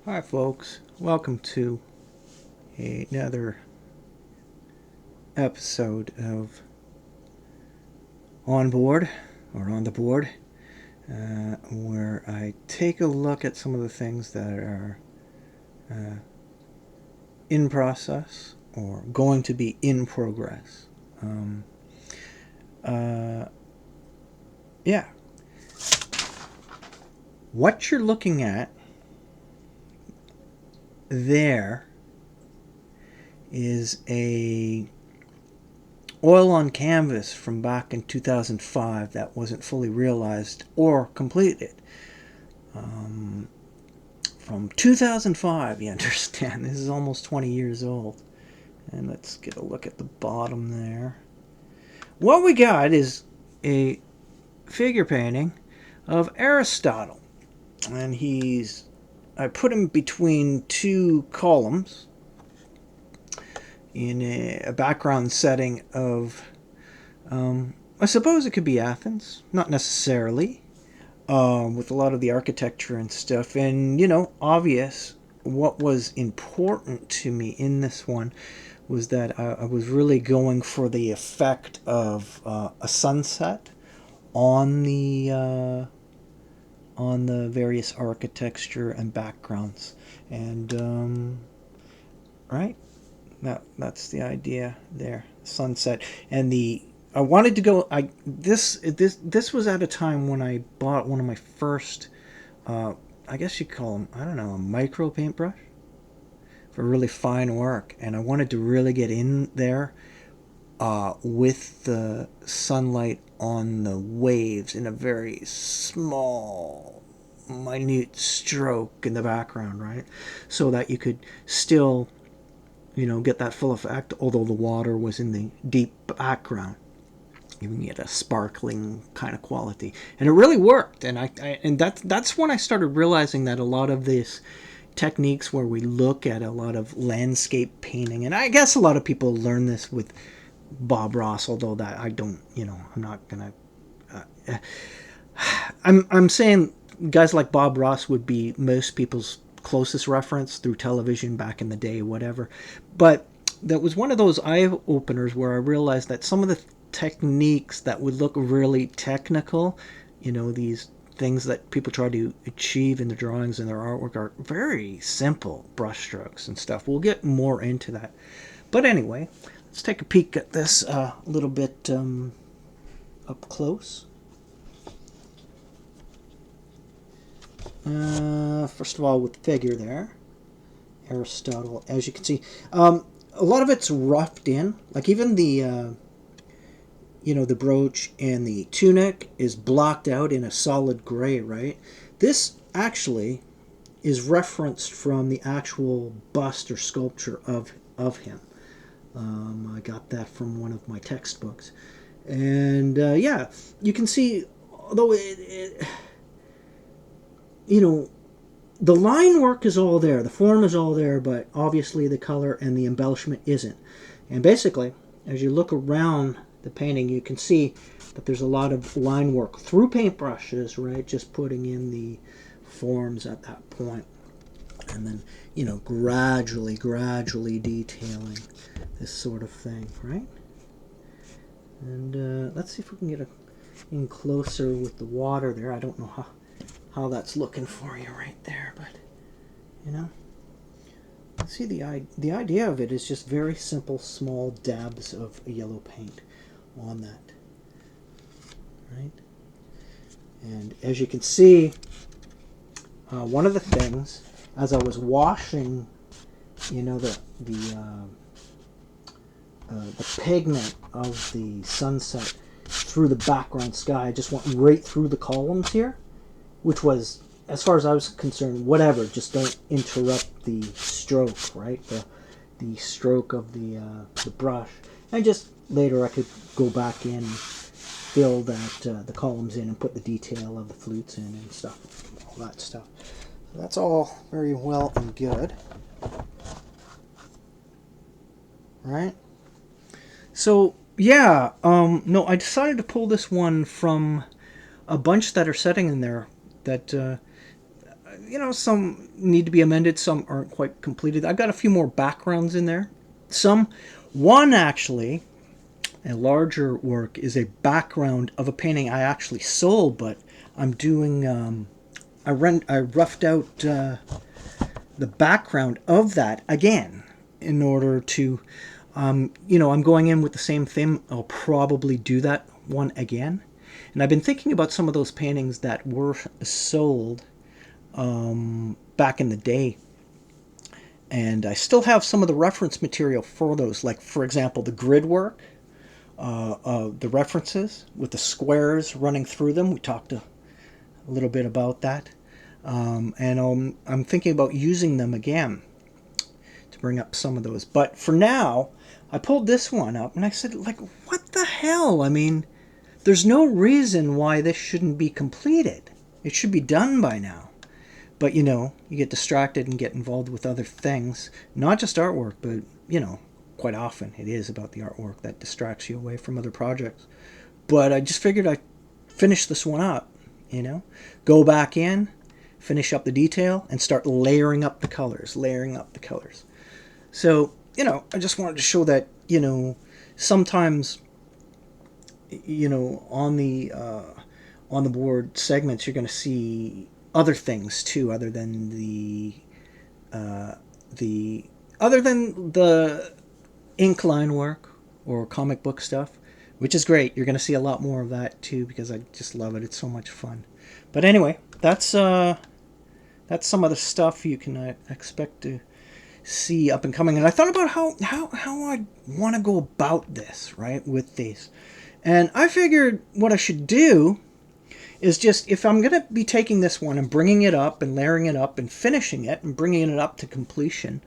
Hi, folks. Welcome to another episode of On Board or On the Board, where I take a look at some of the things that are uh, in process or going to be in progress. Um, uh, yeah, what you're looking at there is a oil on canvas from back in 2005 that wasn't fully realized or completed. Um, from 2005, you understand. This is almost 20 years old. And let's get a look at the bottom there. What we got is a figure painting of Aristotle. And I put him between two columns in a background setting of, I suppose it could be Athens. Not necessarily. With a lot of the architecture and stuff. And, obvious what was important to me in this one was that I was really going for the effect of a sunset on the various architecture and backgrounds. And right, that's the idea there. Sunset and the I wanted to go. This was at a time when I bought one of my first. I guess you call them. I don't know, a micro paintbrush for really fine work, and I wanted to really get in there with the sunlight on the waves in a very small, minute stroke in the background, right? So that you could still, get that full effect, although the water was in the deep background. You can get a sparkling kind of quality, and it really worked. And that's when I started realizing that a lot of this techniques where we look at a lot of landscape painting, and I guess a lot of people learn this with Bob Ross, although that I don't, I'm not gonna. Uh, I'm saying guys like Bob Ross would be most people's closest reference through television back in the day, whatever. But that was one of those eye openers where I realized that some of the techniques that would look really technical, these things that people try to achieve in their drawings and their artwork are very simple brushstrokes and stuff. We'll get more into that. But anyway, let's take a peek at this a little bit up close. First of all, with the figure there, Aristotle, as you can see, a lot of it's roughed in. Like even the brooch and the tunic is blocked out in a solid gray, right? This actually is referenced from the actual bust or sculpture of him. I got that from one of my textbooks, and yeah, you can see, although you know, the line work is all there, the form is all there, but obviously the color and the embellishment isn't. And basically, as you look around the painting, you can see that there's a lot of line work through paintbrushes, right? Just putting in the forms at that point, and then gradually detailing this sort of thing, right? And let's see if we can get in closer with the water there. I don't know how that's looking for you right there, but see the idea of it is just very simple, small dabs of yellow paint on that, right? And as you can see, one of the things, as I was washing, the pigment of the sunset through the background sky, I just went right through the columns here, which was, as far as I was concerned, whatever. Just don't interrupt the stroke, right? The stroke of the brush, and just later I could go back in, fill the columns in, and put the detail of the flutes in and stuff, all that stuff. So that's all very well and good, right? So yeah, no, I decided to pull this one from a bunch that are setting in there that some need to be amended, some aren't quite completed. I've got a few more backgrounds in there. One actually, a larger work is a background of a painting I actually sold, but I'm doing. I roughed out the background of that again in order to. I'm going in with the same theme. I'll probably do that one again. And I've been thinking about some of those paintings that were sold back in the day. And I still have some of the reference material for those, like, for example, the grid work, the references with the squares running through them. We talked a little bit about that. And I'm thinking about using them again to bring up some of those. But for now, I pulled this one up and I said, like, what the hell? I mean, there's no reason why this shouldn't be completed. It should be done by now. But, you get distracted and get involved with other things. Not just artwork, but, quite often it is about the artwork that distracts you away from other projects. But I just figured I'd finish this one up, Go back in, finish up the detail, and start layering up the colors. So, I just wanted to show that, sometimes, on the board segments, you're going to see other things too, other than the ink line work or comic book stuff, which is great. You're going to see a lot more of that too, because I just love it. It's so much fun. But anyway, that's some of the stuff you can expect to see up and coming. And I thought about how I want to go about this, right, with these. And I figured what I should do is just, if I'm going to be taking this one and bringing it up and layering it up and finishing it and bringing it up to completion,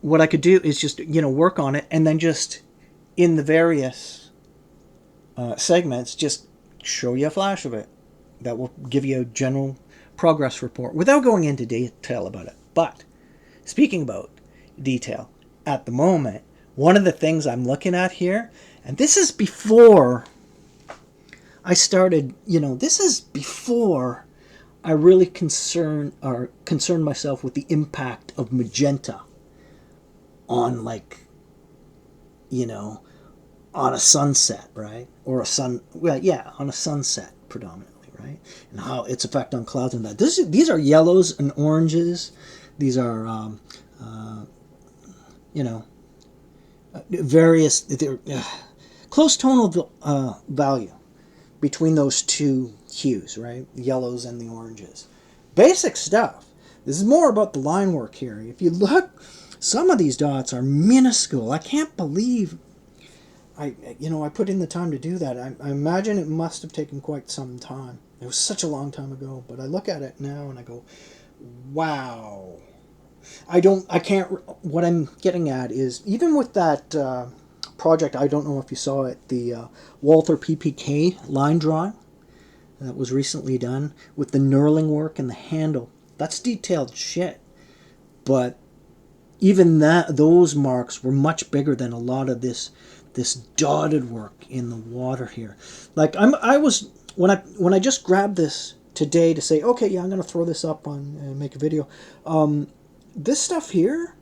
what I could do is just, work on it, and then just in the various segments, just show you a flash of it. That will give you a general progress report without going into detail about it. But speaking about detail, at the moment, one of the things I'm looking at here, and this is before I started, this is before I really concerned myself with the impact of magenta on, like, on a sunset, right? Or on a sunset predominantly, right? And how its effect on clouds and that. These are yellows and oranges. These are, various, close tonal value between those two hues, right? The yellows and the oranges. Basic stuff. This is more about the line work here. If you look, some of these dots are minuscule. I can't believe I put in the time to do that. I imagine it must have taken quite some time. It was such a long time ago, but I look at it now and I go, wow. What I'm getting at is, even with that project, I don't know if you saw it, the Walther PPK line drawing that was recently done with the knurling work and the handle. That's detailed shit. But even those marks were much bigger than a lot of this dotted work in the water here. Like, when I just grabbed this today to say, okay, yeah, I'm going to throw this up on and make a video. This stuff here,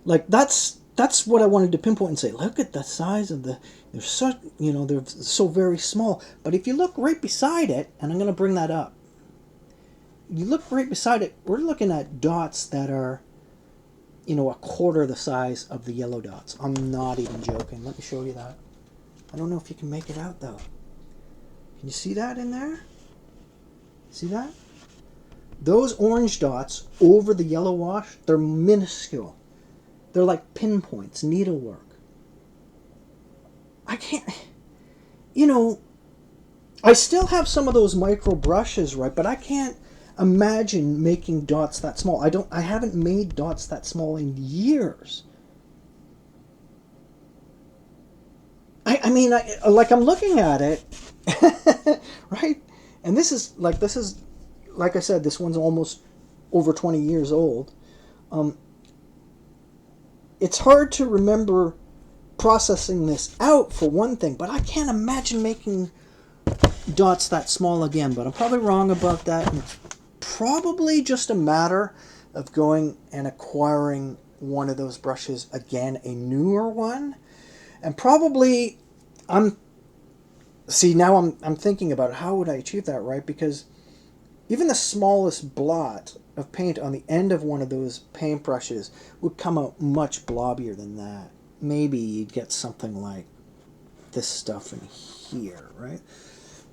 like, that's what I wanted to pinpoint and say, look at the size of they're so very small. But if you look right beside it, and I'm going to bring that up, you look right beside it, we're looking at dots that are, a quarter the size of the yellow dots. I'm not even joking. Let me show you that. I don't know if you can make it out, though. Can you see that in there? See that? Those orange dots over the yellow wash, they're minuscule. They're like pinpoints, needlework. I can't, I still have some of those micro brushes, right? But I can't imagine making dots that small. I haven't made dots that small in years. I'm looking at it, right? And this is, like I said, this one's almost over 20 years old. It's hard to remember processing this out, for one thing, but I can't imagine making dots that small again, but I'm probably wrong about that. And it's probably just a matter of going and acquiring one of those brushes again, a newer one. And probably I'm see now I'm thinking about how would I achieve that, right? Because even the smallest blot of paint on the end of one of those paintbrushes would come out much blobbier than that. Maybe you'd get something like this stuff in here, right?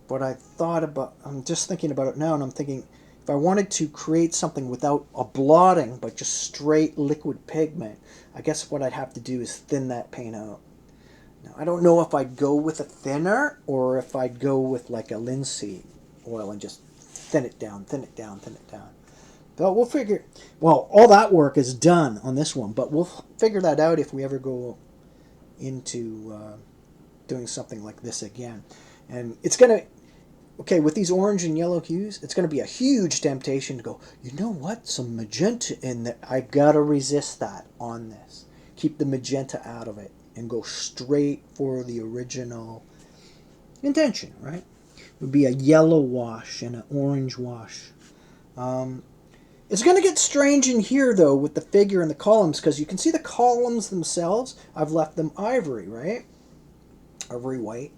But I'm just thinking about it now, and I'm thinking, if I wanted to create something without a blotting, but just straight liquid pigment, I guess what I'd have to do is thin that paint out. Now, I don't know if I'd go with a thinner, or if I'd go with like a linseed oil and just thin it down, thin it down, thin it down. But we'll figure, well, all that work is done on this one, but we'll figure that out if we ever go into doing something like this again. And it's going to, okay, with these orange and yellow hues, it's going to be a huge temptation to go, you know what, some magenta in there. I got to resist that on this. Keep the magenta out of it and go straight for the original intention, right? It would be a yellow wash and an orange wash. It's going to get strange in here, though, with the figure and the columns, because you can see the columns themselves. I've left them ivory, right? Ivory white.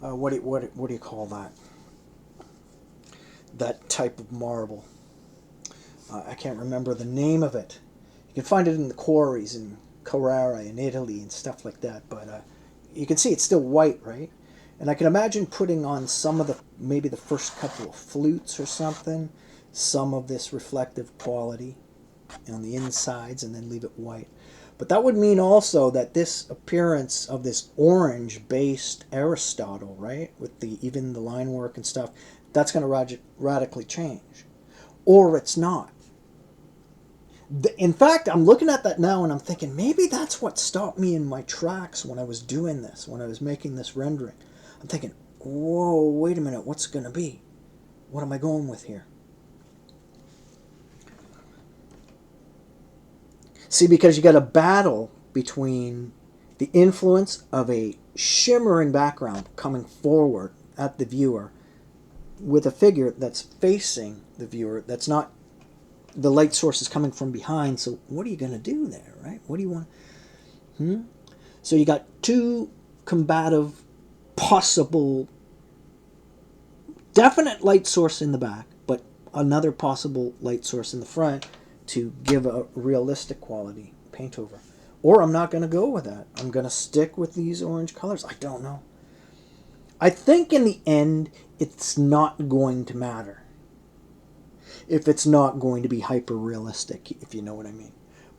What do you call that? That type of marble. I can't remember the name of it. You can find it in the quarries in Carrara in Italy and stuff like that. But you can see it's still white, right? And I can imagine putting on some of the, maybe the first couple of flutes or something, some of this reflective quality on the insides, and then leave it white. But that would mean also that this appearance of this orange-based Aristotle, right, with the even the line work and stuff, that's going to radically change. Or it's not. In fact, I'm looking at that now and I'm thinking, maybe that's what stopped me in my tracks when I was doing this, when I was making this rendering. I'm thinking, whoa, wait a minute, what's it going to be? What am I going with here? See, because you got a battle between the influence of a shimmering background coming forward at the viewer with a figure that's facing the viewer, that's not, the light source is coming from behind. So what are you going to do there, right? What do you want? So you got two combative, possible, definite light source in the back, but another possible light source in the front to give a realistic quality paint over. Or I'm not going to go with that. I'm going to stick with these orange colors. I don't know. I think in the end, it's not going to matter if it's not going to be hyper realistic, if you know what I mean.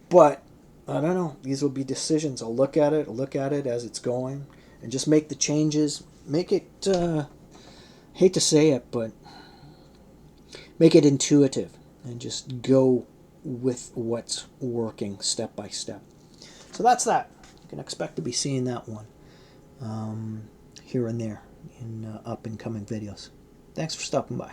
But I don't know. These will be decisions. I'll look at it as it's going, and just make the changes. Make it, hate to say it, but make it intuitive and just go with what's working step by step. So that's that. You can expect to be seeing that one here and there in up and coming videos. Thanks for stopping by.